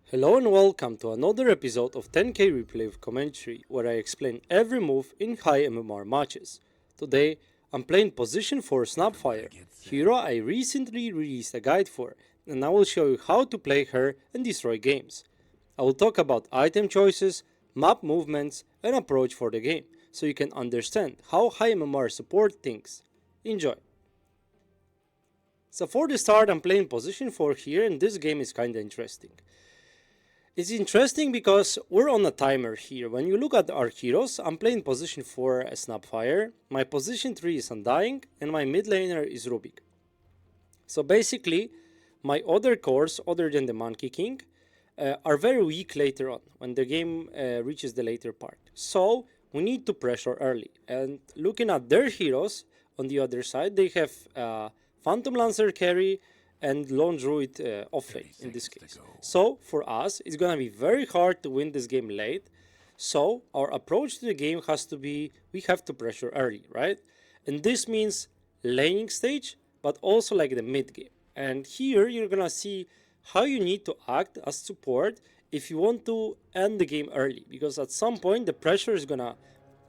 Hello and welcome to another episode of 10K Replay with Commentary, where I explain every move in high MMR matches. Today, I'm playing position 4 Snapfire, hero I recently released a guide for, and I will show you how to play her and destroy games. I will talk about item choices, map movements, and approach for the game, so you can understand how high MMR support thinks. Enjoy! So for the start, I'm playing position 4 here, and this game is kinda interesting. It's interesting because we're on a timer here. When you look at our heroes, I'm playing position 4 as Snapfire, my position 3 is Undying, and my mid laner is Rubik. So basically, my other cores, other than the Monkey King, are very weak later on, when the game reaches the later part. So, we need to pressure early. And looking at their heroes, on the other side, they have Phantom Lancer carry, and Lone Druid offlane in this case. So for us, it's gonna be very hard to win this game late. So our approach to the game has to be, we have to pressure early, right? And this means laning stage, but also like the mid game. And here you're gonna see how you need to act as support if you want to end the game early. Because at some point the pressure is gonna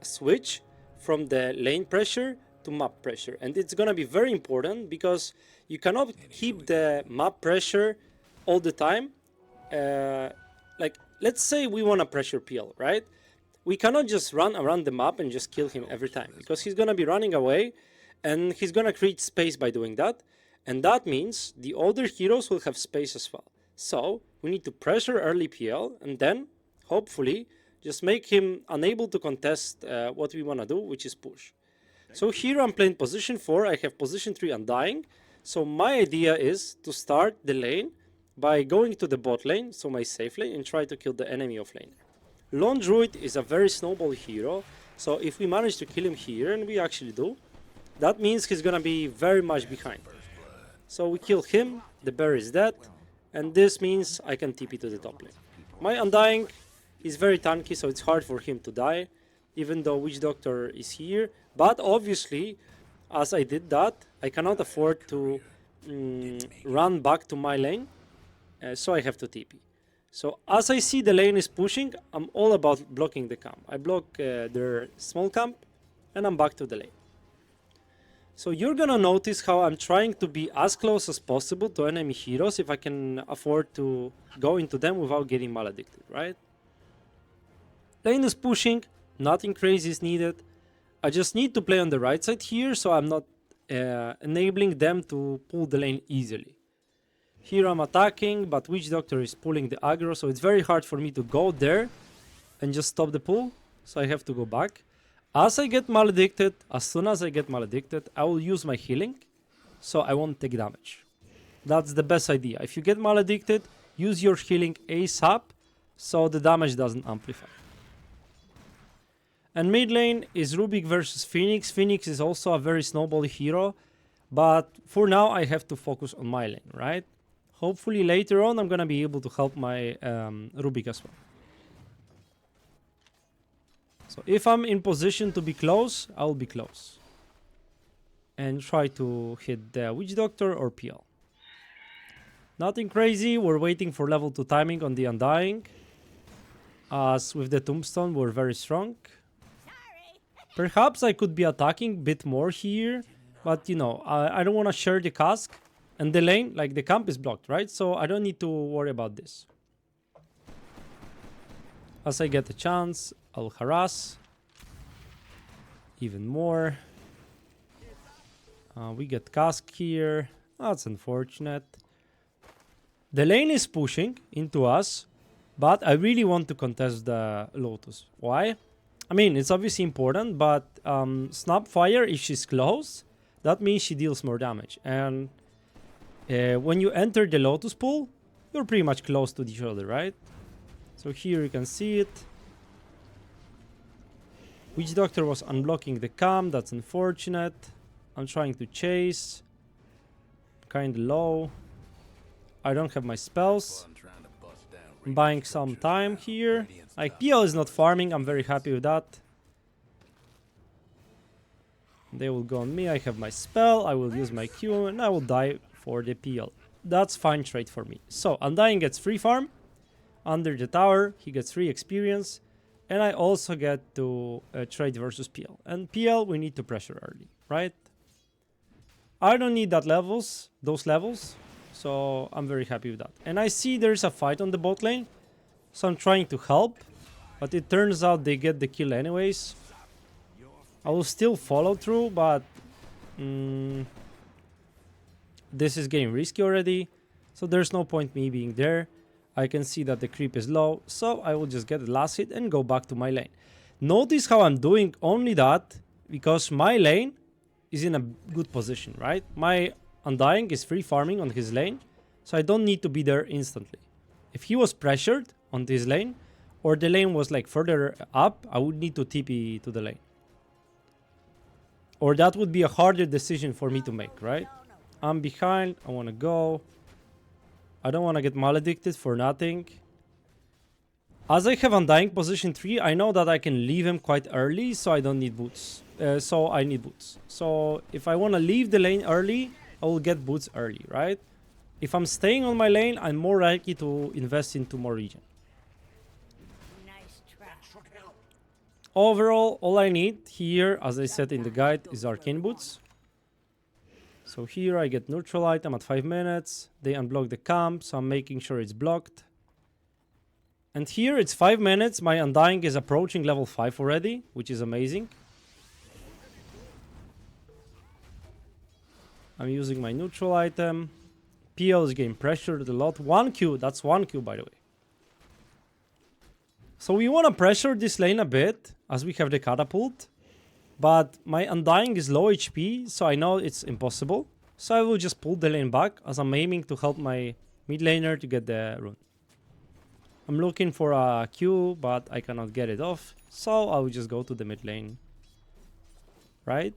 switch from the lane pressure to map pressure, and it's gonna be very important because you cannot keep the map pressure all the time. Like, let's say we want to pressure PL, right? We cannot just run around the map and just kill him every time, because he's gonna be running away and he's gonna create space by doing that, and that means the other heroes will have space as well. So we need to pressure early PL and then hopefully just make him unable to contest what we want to do, which is push. So here I'm playing position 4, I have position 3 Undying. So my idea is to start the lane by going to the bot lane, so my safe lane, and try to kill the enemy offlaner. Lone Druid is a very snowball hero, so if we manage to kill him here, and we actually do, that means he's gonna be very much behind. So we kill him, the bear is dead, and this means I can TP to the top lane. My Undying is very tanky, so it's hard for him to die, even though Witch Doctor is here. But obviously, as I did that, I cannot afford to run back to my lane, so I have to TP. So as I see the lane is pushing, I'm all about blocking the camp. I block their small camp, and I'm back to the lane. So you're gonna notice how I'm trying to be as close as possible to enemy heroes if I can afford to go into them without getting maledicted, right? Lane is pushing, nothing crazy is needed. I just need to play on the right side here, so I'm not enabling them to pull the lane easily. Here I'm attacking, but Witch Doctor is pulling the aggro, so it's very hard for me to go there and just stop the pull, so I have to go back. As I get maledicted, as soon as I get maledicted, I will use my healing, so I won't take damage. That's the best idea. If you get maledicted, use your healing ASAP, so the damage doesn't amplify. And mid lane is Rubik versus Phoenix. Phoenix is also a very snowball hero, but for now I have to focus on my lane, right? Hopefully later on I'm gonna be able to help my Rubik as well. So if I'm in position to be close, I'll be close. And try to hit the Witch Doctor or PL. Nothing crazy, we're waiting for level 2 timing on the Undying. As with the Tombstone, we're very strong. Perhaps I could be attacking a bit more here, but you know, I don't want to share the cask, and the lane, like the camp is blocked, right? So I don't need to worry about this. As I get a chance, I'll harass even more. We get cask here, that's unfortunate. The lane is pushing into us, but I really want to contest the Lotus. Why? I mean, it's obviously important, but Snapfire, if she's close, that means she deals more damage. And when you enter the Lotus pool, you're pretty much close to each other, right? So here you can see it. Witch Doctor was unblocking the cam, that's unfortunate. I'm trying to chase. Kinda low. I don't have my spells. I'm buying some time here. Like, PL is not farming, I'm very happy with that. They will go on me, I have my spell, I will use my Q, and I will die for the PL. That's fine trade for me. So, Undying gets free farm. under the tower. He gets 3 experience. And I also get to trade versus PL. And PL, we need to pressure early, right? I don't need those levels. So I'm very happy with that. And I see there's a fight on the bot lane. So I'm trying to help. But it turns out they get the kill anyways. I will still follow through, but this is getting risky already. So there's no point me being there. I can see that the creep is low, so I will just get the last hit and go back to my lane. Notice how I'm doing only that because my lane is in a good position, right? My Undying is free farming on his lane, so I don't need to be there instantly. If he was pressured on this lane, or the lane was like further up, I would need to TP to the lane. Or that would be a harder decision for me to make, right? I'm behind, I want to go. I don't want to get maledicted for nothing. As I have Undying position 3, I know that I can leave him quite early, so I don't need boots. So I need boots. So if I want to leave the lane early, I will get boots early, right? If I'm staying on my lane, I'm more likely to invest into more regen. Overall, all I need here, as I said in the guide, is Arcane Boots. So here I get neutral item at 5 minutes. They unblock the camp, so I'm making sure it's blocked. And here it's 5 minutes. My Undying is approaching level 5 already, which is amazing. I'm using my neutral item. PL is getting pressured a lot. 1Q, that's 1Q by the way. So we want to pressure this lane a bit, as we have the catapult. But my Undying is low HP, so I know it's impossible. So I will just pull the lane back, as I'm aiming to help my mid laner to get the rune. I'm looking for a Q, but I cannot get it off. So I will just go to the mid lane. Right?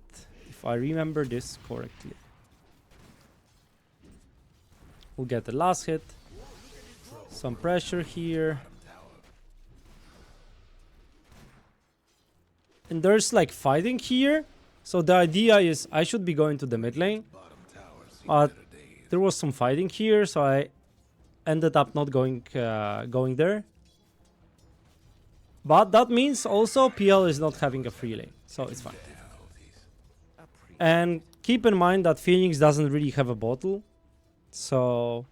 If I remember this correctly. We'll get the last hit. Some pressure here. And there's like fighting here. So the idea is I should be going to the mid lane. But there was some fighting here, so I ended up not going there. But that means also PL is not having a free lane, so it's fine. And keep in mind that Phoenix doesn't really have a bottle. So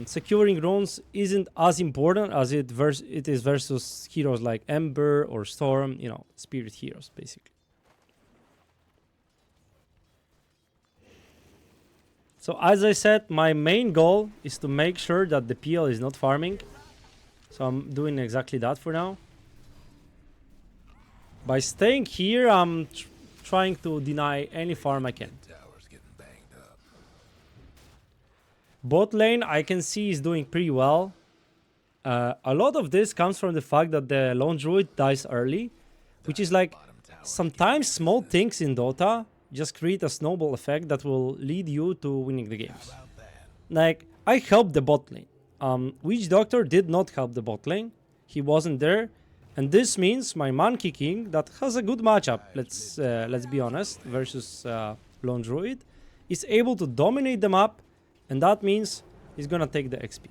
securing runes isn't as important as it is versus heroes like Ember or Storm, you know, spirit heroes basically. So as I said, my main goal is to make sure that the PL is not farming. So I'm doing exactly that for now. By staying here, I'm trying to deny any farm I can. Bot lane, I can see is doing pretty well. A lot of this comes from the fact that the lone druid dies early, which is like sometimes small things in Dota just create a snowball effect that will lead you to winning the games. Like, I helped the bot lane. Witch Doctor did not help the bot lane. He wasn't there. And this means my Monkey King, that has a good matchup, let's be honest, versus lone druid, is able to dominate the map. And that means he's gonna take the XP.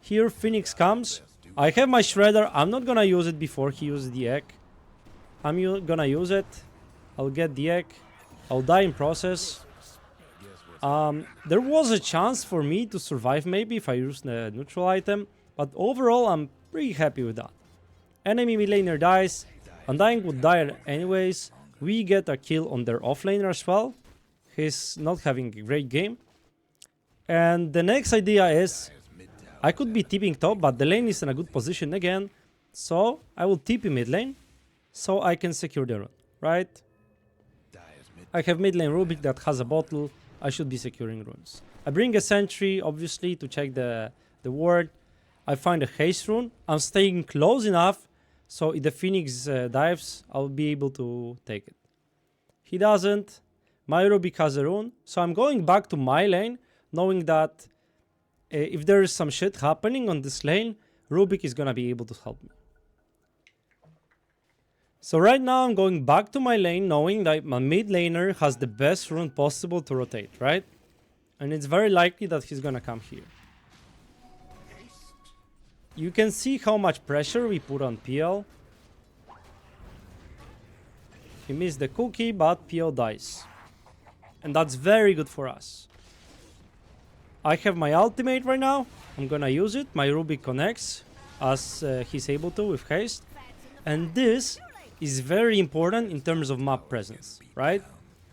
Here Phoenix comes. I have my Shredder. I'm not gonna use it before he uses the egg. I'm gonna use it. I'll get the egg. I'll die in process. There was a chance for me to survive maybe if I use the neutral item. But overall I'm pretty happy with that. Enemy mid laner dies. Undying would die anyways. We get a kill on their offlaner as well. He's not having a great game. And the next idea is, I could be TPing top, but the lane is in a good position again. So I will TP mid lane, so I can secure the rune, right? I have mid lane Rubik that has a bottle. I should be securing runes. I bring a sentry, obviously, to check the ward. I find a haste rune. I'm staying close enough, so if the Phoenix dives, I'll be able to take it. He doesn't. My Rubik has a rune, so I'm going back to my lane, knowing that if there is some shit happening on this lane, Rubik is gonna be able to help me. So right now I'm going back to my lane, knowing that my mid laner has the best rune possible to rotate, right? And it's very likely that he's gonna come here. You can see how much pressure we put on PL. He missed the cookie, but PL dies. And that's very good for us. I have my ultimate right now. I'm gonna use it. My Rubik connects as he's able to with haste. And this is very important in terms of map presence, right?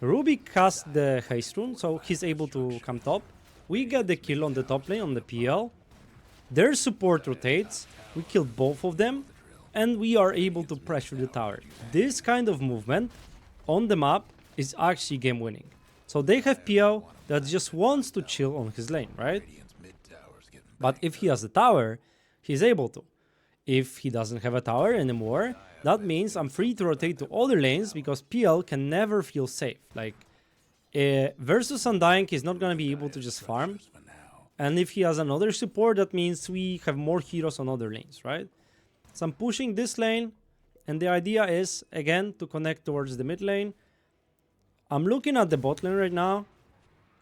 Rubik cast the haste rune, so he's able to come top. We get the kill on the top lane, on the PL. Their support rotates. We kill both of them. And we are able to pressure the tower. This kind of movement on the map is actually game winning. So they have PL that just wants to chill on his lane, right? But if he has a tower, he's able to. If he doesn't have a tower anymore, that means I'm free to rotate to other lanes because PL can never feel safe. Like, versus Undying, he's not gonna be able to just farm. And if he has another support, that means we have more heroes on other lanes, right? So I'm pushing this lane, and the idea is, again, to connect towards the mid lane. I'm looking at the bot lane right now.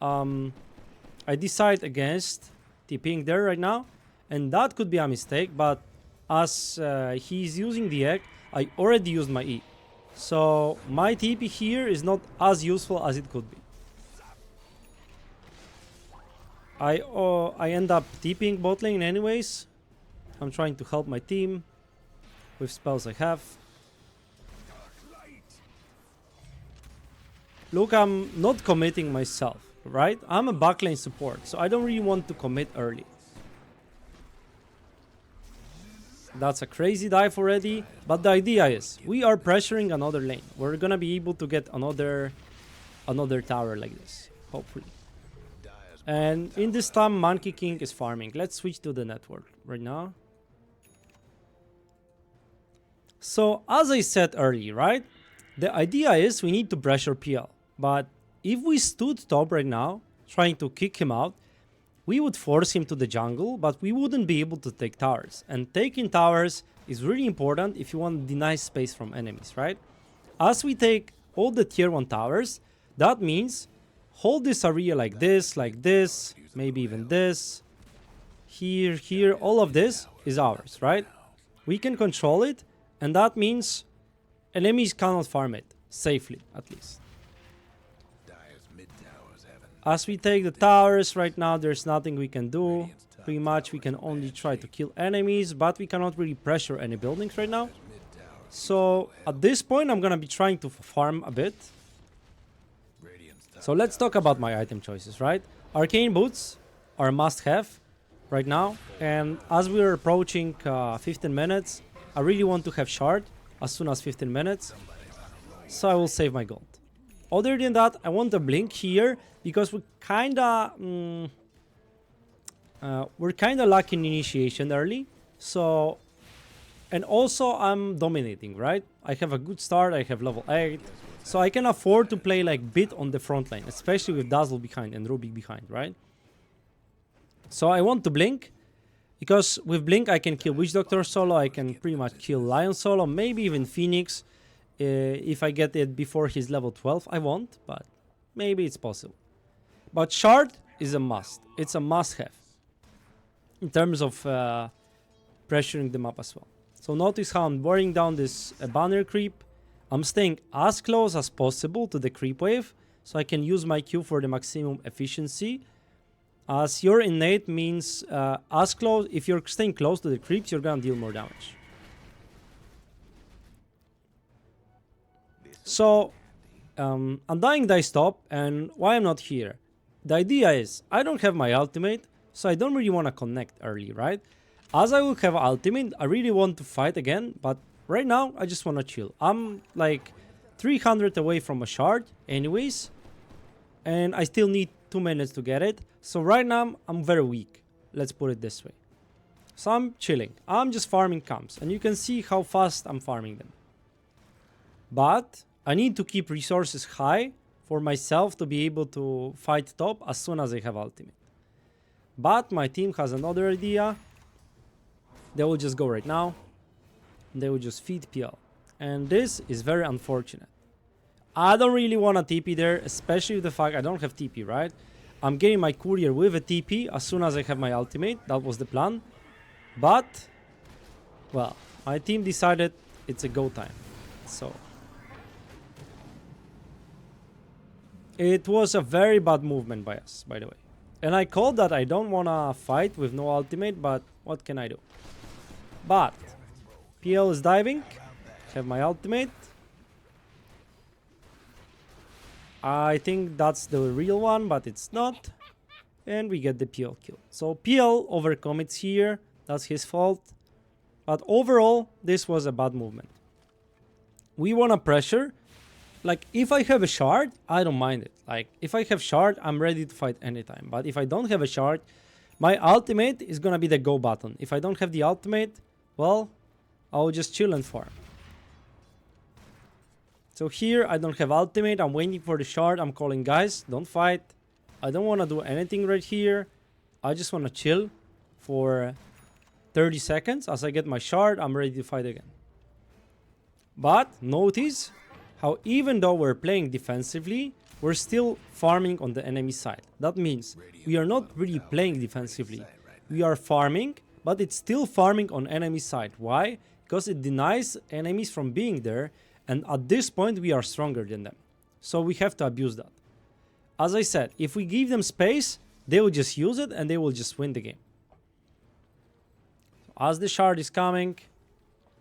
I decide against TPing there right now, and that could be a mistake, but as he's using the egg, I already used my E. So my TP here is not as useful as it could be. I end up TPing bot lane anyways. I'm trying to help my team with spells I have. Look, I'm not committing myself, right? I'm a backlane support, so I don't really want to commit early. That's a crazy dive already, but the idea is we are pressuring another lane. We're gonna be able to get another tower like this, hopefully. And in this time, Monkey King is farming. Let's switch to the network right now. So, as I said earlier, right? The idea is we need to pressure PL. But if we stood top right now, trying to kick him out, we would force him to the jungle, but we wouldn't be able to take towers. And taking towers is really important if you want to deny space from enemies, right? As we take all the tier 1 towers, that means hold this area like this, maybe even this. Here, all of this is ours, right? We can control it. And that means enemies cannot farm it, safely at least. As we take the towers right now, there's nothing we can do. Pretty much we can only try to kill enemies, but we cannot really pressure any buildings right now. So at this point, I'm gonna be trying to farm a bit. So let's talk about my item choices, right? Arcane boots are a must-have right now. And as we're approaching 15 minutes, I really want to have shard as soon as 15 minutes, so I will save my gold. Other than that, I want a blink here because we're kinda lucky in initiation early. So, and also I'm dominating, right? I have a good start. I have level 8, so I can afford to play like bit on the front line, especially with Dazzle behind and Rubik behind, right? So I want to blink. Because with Blink I can kill Witch Doctor solo, I can pretty much kill Lion solo, maybe even Phoenix. If I get it before he's level 12, I won't, but maybe it's possible. But Shard is a must. It's a must-have in terms of pressuring the map as well. So notice how I'm wearing down this banner creep. I'm staying as close as possible to the creep wave, so I can use my Q for the maximum efficiency. As your innate means as close, if you're staying close to the creeps, you're gonna deal more damage. So, Undying dies top, and why I'm not here? The idea is, I don't have my ultimate, so I don't really want to connect early, right? As I will have ultimate, I really want to fight again, but right now, I just want to chill. I'm like 300 away from a shard anyways, and I still need 2 minutes to get it. So right now, I'm very weak. Let's put it this way. So I'm chilling. I'm just farming camps. And you can see how fast I'm farming them. But I need to keep resources high for myself to be able to fight top as soon as I have ultimate. But my team has another idea. They will just go right now. They will just feed PL. And this is very unfortunate. I don't really want a TP there, especially with the fact I don't have TP, right? I'm getting my courier with a TP as soon as I have my ultimate. That was the plan. But Well, my team decided it's a go time. So it was a very bad movement by us, by the way. And I called that I don't wanna fight with no ultimate, but what can I do? But PL is diving. Have my ultimate. I think that's the real one, but it's not. And we get the PL kill. So PL overcommits here. That's his fault. But overall, this was a bad movement. We want to pressure. Like, if I have a shard, I don't mind it. Like, if I have shard, I'm ready to fight anytime. But if I don't have a shard, my ultimate is going to be the go button. If I don't have the ultimate, well, I'll just chill and farm. So here, I don't have ultimate. I'm waiting for the shard. I'm calling, guys, don't fight. I don't want to do anything right here. I just want to chill for 30 seconds. As I get my shard, I'm ready to fight again. But notice how even though we're playing defensively, we're still farming on the enemy side. That means we are not really playing defensively. We are farming, but it's still farming on enemy side. Why? Because it denies enemies from being there, and at this point we are stronger than them. So we have to abuse that. As I said, if we give them space, they will just use it and they will just win the game. As the shard is coming,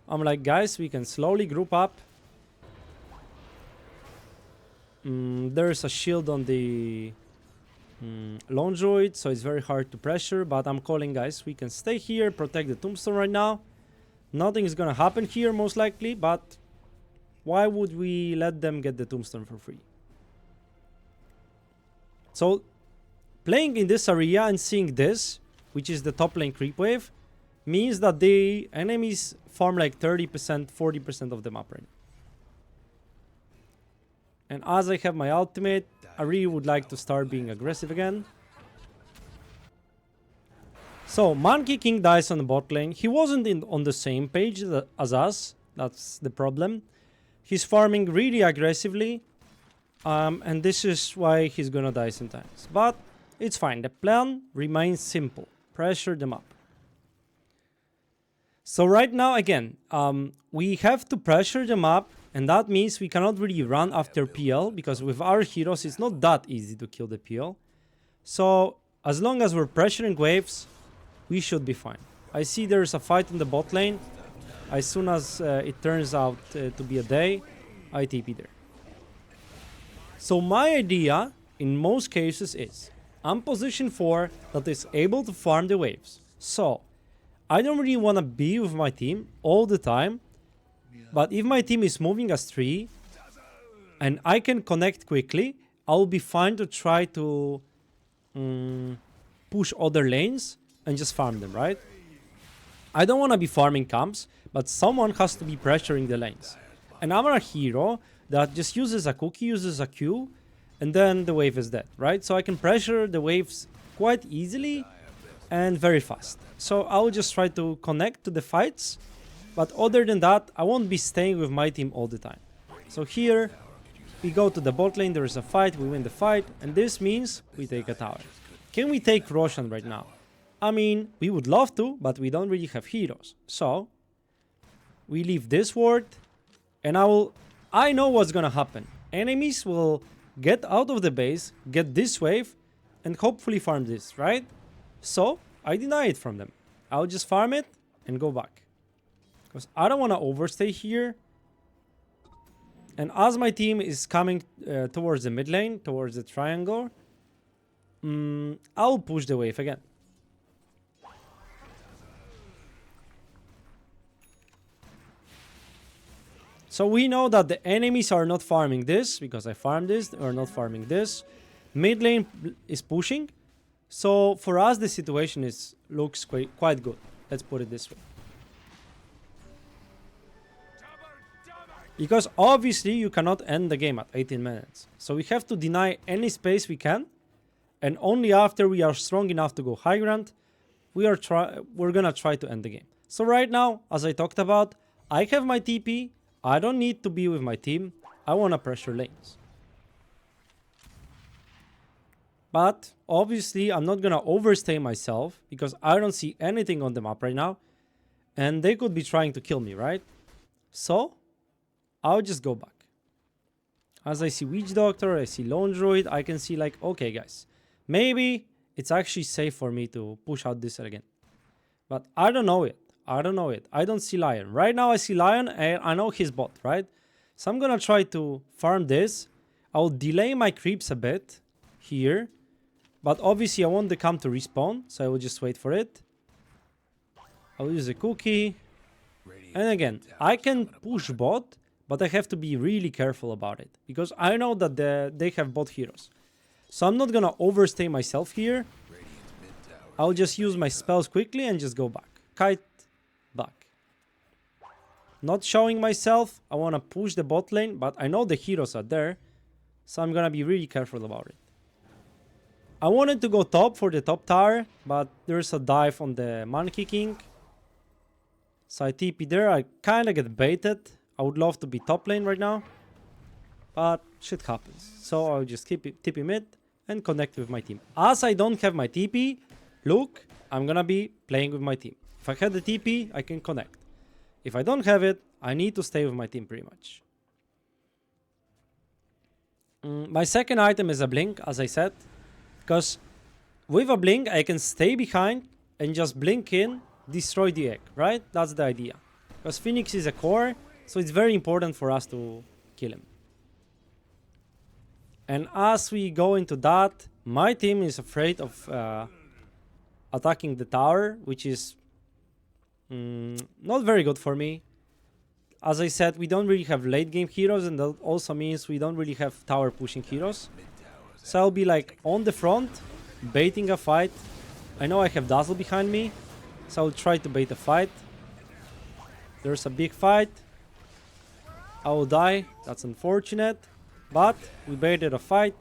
I'm like, guys, we can slowly group up. There's a shield on the lone druid, so it's very hard to pressure, but I'm calling, guys, we can stay here, protect the tombstone right now. Nothing is gonna happen here most likely, but why would we let them get the tombstone for free? So playing in this area and seeing this, which is the top lane creep wave, means that the enemies farm like 30%, 40% of the map right now. And as I have my ultimate, I really would like to start being aggressive again. So Monkey King dies on the bot lane. He wasn't on the same page as us. That's the problem. He's farming really aggressively. And this is why he's gonna die sometimes. But it's fine. The plan remains simple. Pressure them up. So right now, again, we have to pressure them up. And that means we cannot really run after PL. Because with our heroes, it's not that easy to kill the PL. So as long as we're pressuring waves, we should be fine. I see there's a fight in the bot lane. As soon as it turns out to be a day, I TP there. So my idea, in most cases, is I'm position 4 that is able to farm the waves. So I don't really want to be with my team all the time. But if my team is moving as 3 and I can connect quickly, I'll be fine to try to push other lanes and just farm them, right? I don't want to be farming camps, but someone has to be pressuring the lanes. And I'm a hero that just uses a cookie, uses a Q, and then the wave is dead, right? So I can pressure the waves quite easily and very fast. So I'll just try to connect to the fights, but other than that, I won't be staying with my team all the time. So here, we go to the bot lane, there is a fight, we win the fight, and this means we take a tower. Can we take Roshan right now? I mean, we would love to, but we don't really have heroes. So, we leave this ward, and I know what's gonna happen. Enemies will get out of the base, get this wave, and hopefully farm this, right? So, I deny it from them. I'll just farm it and go back. Because I don't want to overstay here. And as my team is coming towards the mid lane, towards the triangle, I'll push the wave again. So we know that the enemies are not farming this, because I farmed this, they are not farming this. Mid lane is pushing. So for us, the situation looks quite good. Let's put it this way. Because obviously you cannot end the game at 18 minutes. So we have to deny any space we can. And only after we are strong enough to go high ground, we're gonna try to end the game. So right now, as I talked about, I have my TP. I don't need to be with my team. I wanna pressure lanes. But obviously I'm not gonna overstay myself because I don't see anything on the map right now. And they could be trying to kill me, right? So, I'll just go back. As I see Witch Doctor, I see Lone Druid, I can see like, okay guys, maybe it's actually safe for me to push out this again. But I don't know it. I don't know it. I don't see Lion. Right now I see Lion and I know his bot, right? So I'm gonna try to farm this. I'll delay my creeps a bit here. But obviously I want the camp to respawn, so I will just wait for it. I'll use a cookie. And again, I can push bot, but I have to be really careful about it. Because I know that they have bot heroes. So I'm not gonna overstay myself here. I'll just use my spells quickly and just go back. Kite back. Not showing myself. I wanna push the bot lane, but I know the heroes are there. So I'm gonna be really careful about it. I wanted to go top for the top tower, but there's a dive on the Monkey King. So I TP there. I kinda get baited. I would love to be top lane right now, but shit happens. So I'll just keep it TP mid and connect with my team. As I don't have my TP, look, I'm gonna be playing with my team. If I had the TP, I can connect. If I don't have it, I need to stay with my team pretty much. My second item is a blink, as I said, because with a blink, I can stay behind and just blink in, destroy the egg, right? That's the idea. Because Phoenix is a core, so it's very important for us to kill him. And as we go into that, my team is afraid of attacking the tower, which is not very good for me. As I said, we don't really have late game heroes, and that also means we don't really have tower pushing heroes. So I'll be like on the front, baiting a fight. I know I have Dazzle behind me, so I'll try to bait a fight. There's a big fight. I will die, that's unfortunate. But we baited a fight.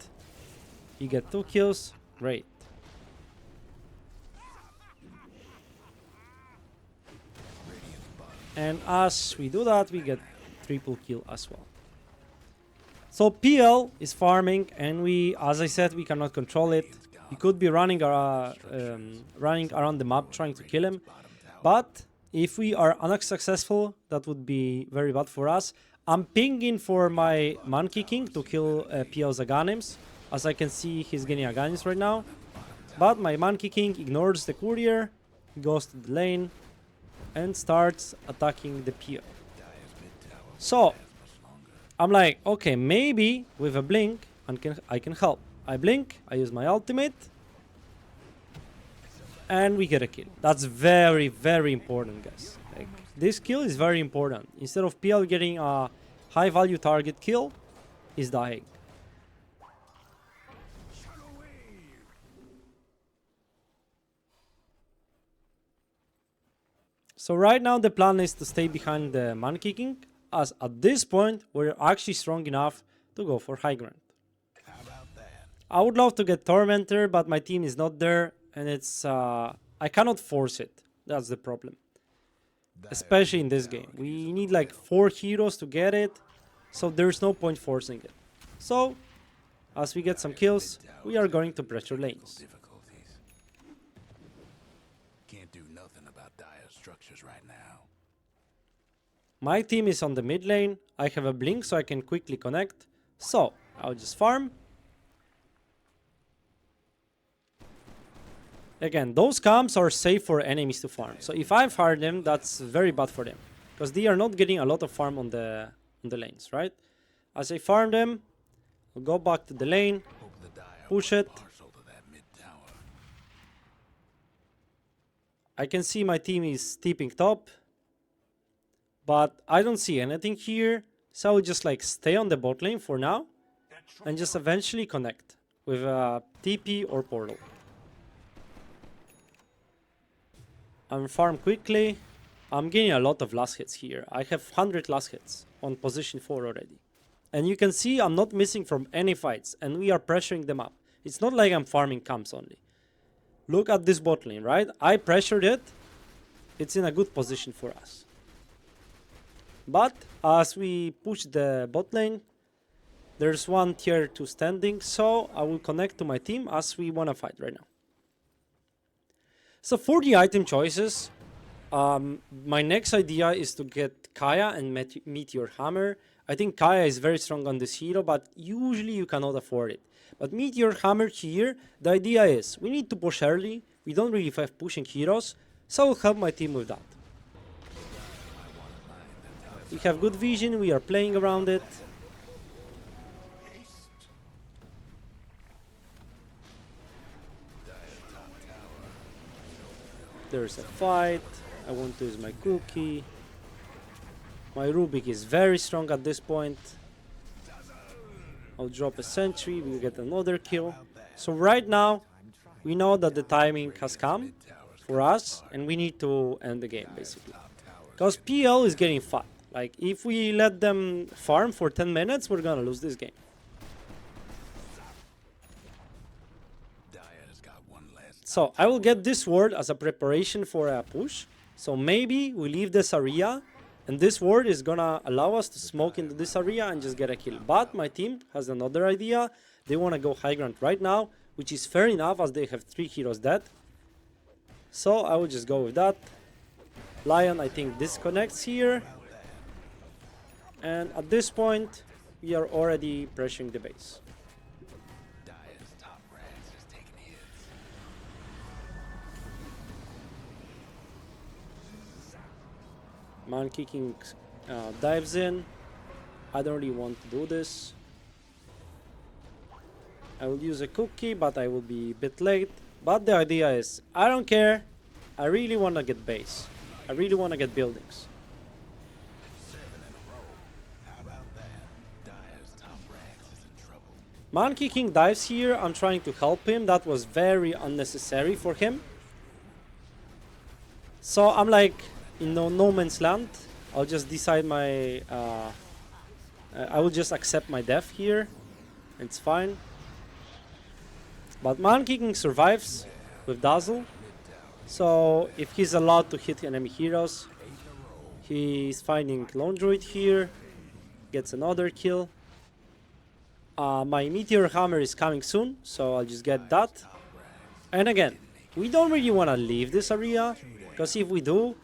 You get 2 kills, great. And as we do that, we get triple kill as well. So PL is farming, and we, as I said, we cannot control it. We could be running around the map trying to kill him. But if we are unsuccessful, that would be very bad for us. I'm pinging for my Monkey King to kill PL's Aganims. As I can see, he's getting Aganims right now. But my Monkey King ignores the courier, goes to the lane, and starts attacking the PL. So, I'm like, okay, maybe with a blink, I can help. I blink, I use my ultimate, and we get a kill. That's very, very important, guys. Like, this kill is very important. Instead of PL getting a high value target kill, he's dying. So right now the plan is to stay behind the Monkey King, as at this point we're actually strong enough to go for high ground. I would love to get Tormentor, but my team is not there, and it's I cannot force it. That's the problem. Especially in this game. We need like 4 heroes to get it, so there's no point forcing it. So, as we get some kills, we are going to pressure lanes. Can't do nothing about dire structures right now. My team is on the mid lane. I have a blink so I can quickly connect. So, I'll just farm. Again, those camps are safe for enemies to farm. So if I farm them, that's very bad for them. Because they are not getting a lot of farm on the lanes, right? As I farm them, I'll go back to the lane, push it. I can see my team is tipping top. But I don't see anything here. So I'll just like stay on the bot lane for now. And just eventually connect with a TP or portal. I'm farm quickly. I'm getting a lot of last hits here. I have 100 last hits on position 4 already. And you can see I'm not missing from any fights. And we are pressuring them up. It's not like I'm farming camps only. Look at this bot lane, right? I pressured it. It's in a good position for us. But as we push the bot lane, there's one tier 2 standing. So I will connect to my team as we want to fight right now. So for the item choices, My next idea is to get Kaya and Meteor Hammer. I think Kaya is very strong on this hero, but usually you cannot afford it. But Meteor Hammer here, the idea is we need to push early. We don't really have pushing heroes, so I'll help my team with that. We have good vision, we are playing around it. There's a fight. I want to use my cookie. My Rubik is very strong at this point. I'll drop a sentry, we'll get another kill. So right now, we know that the timing has come for us and we need to end the game basically. Because PL is getting fat. Like if we let them farm for 10 minutes, we're gonna lose this game. So I will get this ward as a preparation for a push. So maybe we leave this area and this ward is gonna allow us to smoke into this area and just get a kill. But my team has another idea. They wanna go high ground right now, which is fair enough as they have 3 heroes dead. So I will just go with that. Lion I think disconnects here. And at this point we are already pressuring the base. Man kicking dives in. I don't really want to do this. I will use a cookie, but I will be a bit late. But the idea is, I don't care. I really want to get base. I really want to get buildings. Man kicking dives here. I'm trying to help him. That was very unnecessary for him. So I'm like in no man's land. I'll just decide my I will just accept my death here. It's fine. But man kicking survives with Dazzle. So if he's allowed to hit enemy heroes, he's finding Lone Druid here. Gets another kill. My Meteor Hammer is coming soon, so I'll just get that. And again, we don't really want to leave this area, because if we do,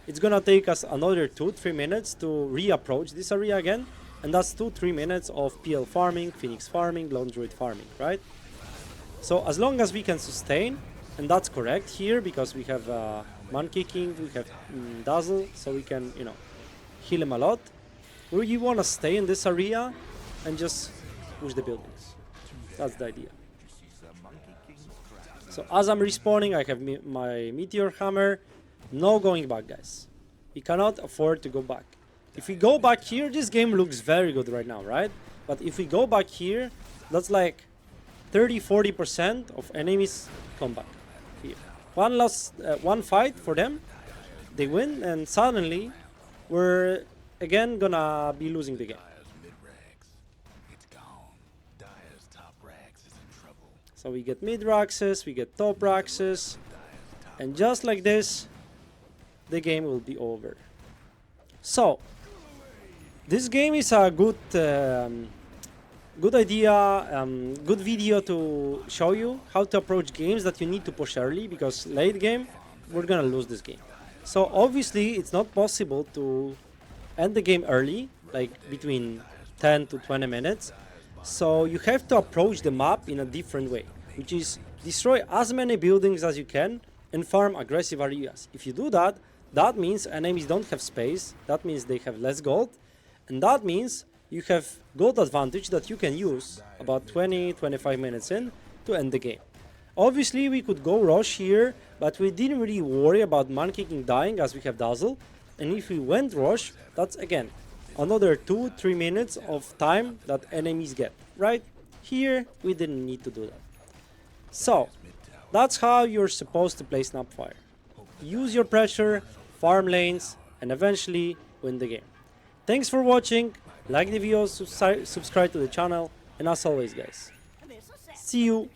it's gonna take us another 2-3 minutes to re-approach this area again, and that's 2-3 minutes of PL farming, Phoenix farming, Lone Druid farming, right? So as long as we can sustain, and that's correct here because we have man kicking, we have Dazzle, so we can, you know, heal him a lot. We really want to stay in this area and just push the buildings. That's the idea. So as I'm respawning, I have my Meteor Hammer. No going back, guys. We cannot afford to go back. If we go back here, this game looks very good right now, right? But if we go back here, that's like 30-40% of enemies come back here. One fight for them, they win, and suddenly we're again gonna be losing the game. So we get mid Raxes, we get top Raxes, and just like this, the game will be over. So this game is a good idea, good video to show you how to approach games that you need to push early, because late game we're gonna lose this game. So obviously it's not possible to end the game early, like between 10 to 20 minutes. So you have to approach the map in a different way, which is destroy as many buildings as you can and farm aggressive areas. If you do that, that means enemies don't have space, that means they have less gold, and that means you have gold advantage that you can use about 20-25 minutes in to end the game. Obviously we could go rush here, but we didn't really worry about man kicking dying as we have Dazzle, and if we went rush, that's again another 2-3 minutes of time that enemies get, right? Here we didn't need to do that. So that's how you're supposed to play Snapfire. Use your pressure, farm lanes, and eventually win the game. Thanks for watching, like the video, subscribe to the channel, and as always guys, see you